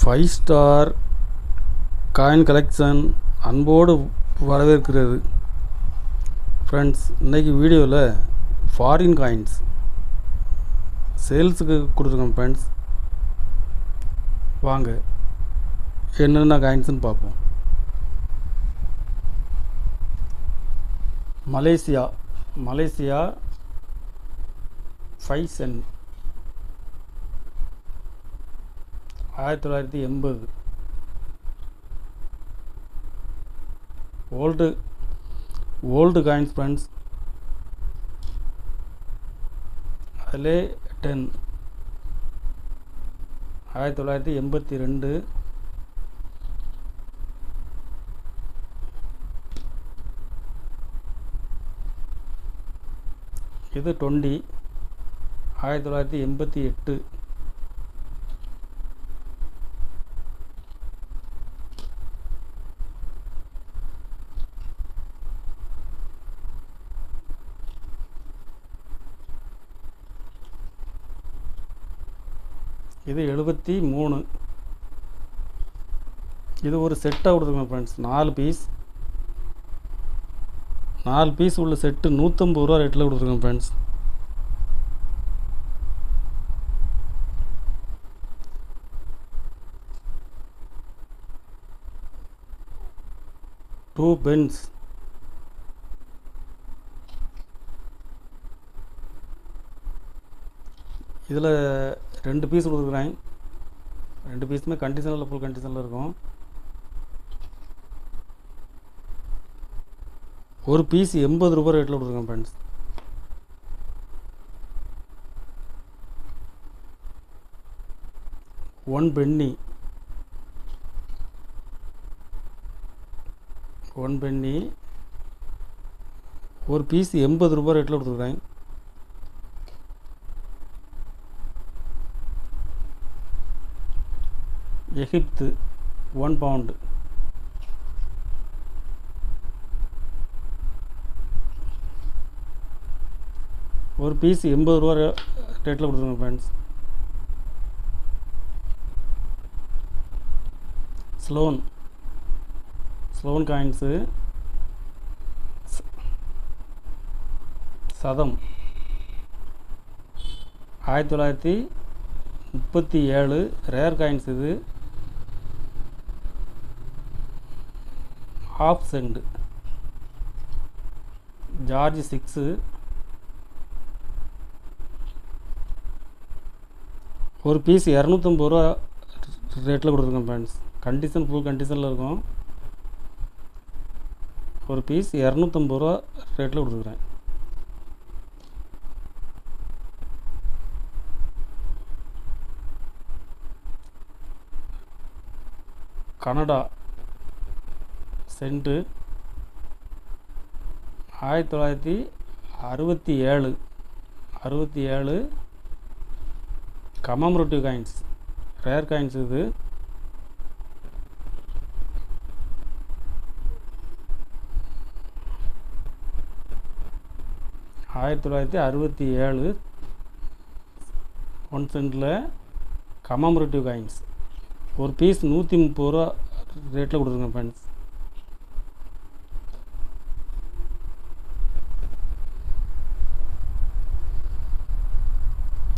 5 star coin collection அன்போடு வரவேற்கிறது. Friends, இன்றைக்கி வீடியோவில் ஃபாரின் காயின்ஸ் சேல்ஸுக்கு கொடுத்துருக்கோம். ஃப்ரெண்ட்ஸ், வாங்க என்னென்ன காயின்ஸ்னு பார்ப்போம். Malaysia 5 cent 1980. Old coins friends. அதில் 10 1982. இது 20 1988. இது 73. இது ஒரு செட்டாக கொடுத்துருக்கோம் ஃப்ரெண்ட்ஸ். 4 பீஸ் உள்ள செட்டு 150 ரூபா ரேட்டில் கொடுத்துருக்கோம் ஃப்ரெண்ட்ஸ். Two Benz. இதில் 2 பீஸ் கொடுக்குறேன். 2 பீஸுமே கண்டிஷனில் ஃபுல் கண்டிஷனில் இருக்கும். ஒரு பீஸ் 80 ரூபா ரேட்டில் கொடுத்துருக்கேன் ஃப்ரெண்ட்ஸ். ஒன் பென்னி ஒரு பீஸ் 80 ரூபா ரேட்டில் கொடுத்துருக்கேன். எகிப்து 1 பவுண்டு. ஒரு பீஸ் 80 ரூபா ரேட்டில் கொடுத்துருங்க ஃப்ரெண்ட்ஸ். ஸ்லோன் காயின்ஸு சதம் 1937. Rare coins. இது ½ சென்ட். ஜார்ஜ் 6. ஒரு பீஸ் 250 ரூபா ரேட்டில் கொடுத்துருக்கோம் ஃப்ரெண்ட்ஸ். கண்டிஷன் ஃபுல் கண்டிஷனில் இருக்கும். ஒரு பீஸ் 250 ரூபா ரேட்டில் கொடுத்துருக்குறேன். Canada cent 1967. Commemorative coins. Rare coins. இது $1967 1 சென்ட்டில் கமமரேட்டிவ் காயின்ஸ். ஒரு பீஸ் 130 ரூபா ரேட்டில் கொடுத்துருங்க ஃப்ரெண்ட்ஸ்.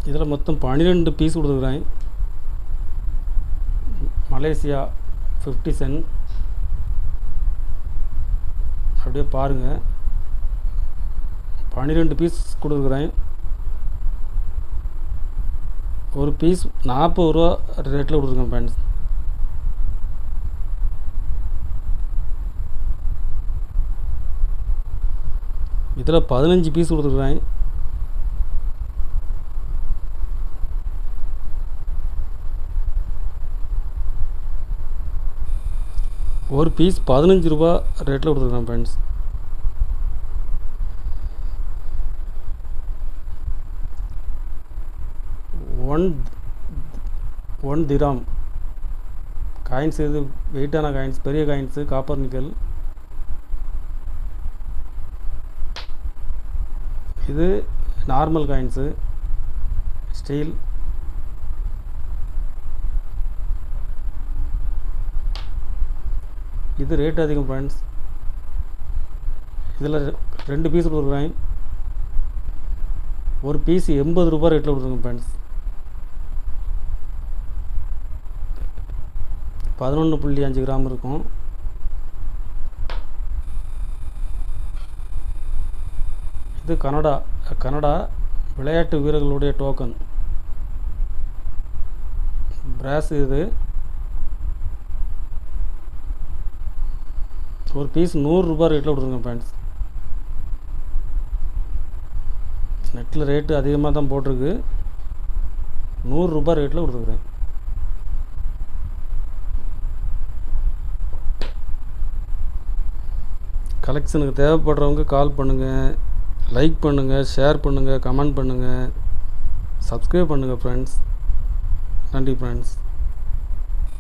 இதில் மொத்தம் 12 பீஸ் கொடுத்துருக்குறேன். Malaysia 50 cent. அப்படியே பாருங்கள், 12 பீஸ் கொடுத்துருக்குறேன். ஒரு பீஸ் 40 ரூபா ரேட்டில் கொடுத்துருக்கேன் ஃப்ரெண்ட்ஸ். இதில் 15 பீஸ் கொடுத்துருக்குறேன். ஒரு பீஸ் 15 ரூபா ரேட்டில் கொடுத்துருக்கேன் ஃப்ரெண்ட்ஸ். One gram coins. இது வெயிட்டான காயின்ஸ், பெரிய காயின்ஸு, காப்பர் நிக்கல். இது நார்மல் காயின்ஸு, ஸ்டீல். இது ரேட் அதிகம் ஃப்ரெண்ட்ஸ். இதில் 2 பீஸ் கொடுக்குறேன். ஒரு பீஸ் 80 ரூபாய் ரேட்டில் கொடுத்துருங்க ஃப்ரெண்ட்ஸ். 11.5 கிராம் இருக்கும். இது கனடா விளையாட்டு வீரர்களுடைய டோக்கன் பிராஸ். இது ஒரு பீஸ் 100 ரூபாய் ரேட்டில் கொடுத்துருங்க ஃப்ரெண்ட்ஸ். நெட்டில் ரேட்டு அதிகமாக தான் போட்டிருக்கு. 100 ரூபாய் ரேட்டில் கொடுத்துருக்குறேன். கலெக்ஷனுக்கு தேவைப்படுறவங்க கால் பண்ணுங்கள், லைக் பண்ணுங்கள், ஷேர் பண்ணுங்கள், கமெண்ட் பண்ணுங்கள், சப்ஸ்கிரைப் பண்ணுங்கள் ஃப்ரெண்ட்ஸ். நன்றி ஃப்ரெண்ட்ஸ்.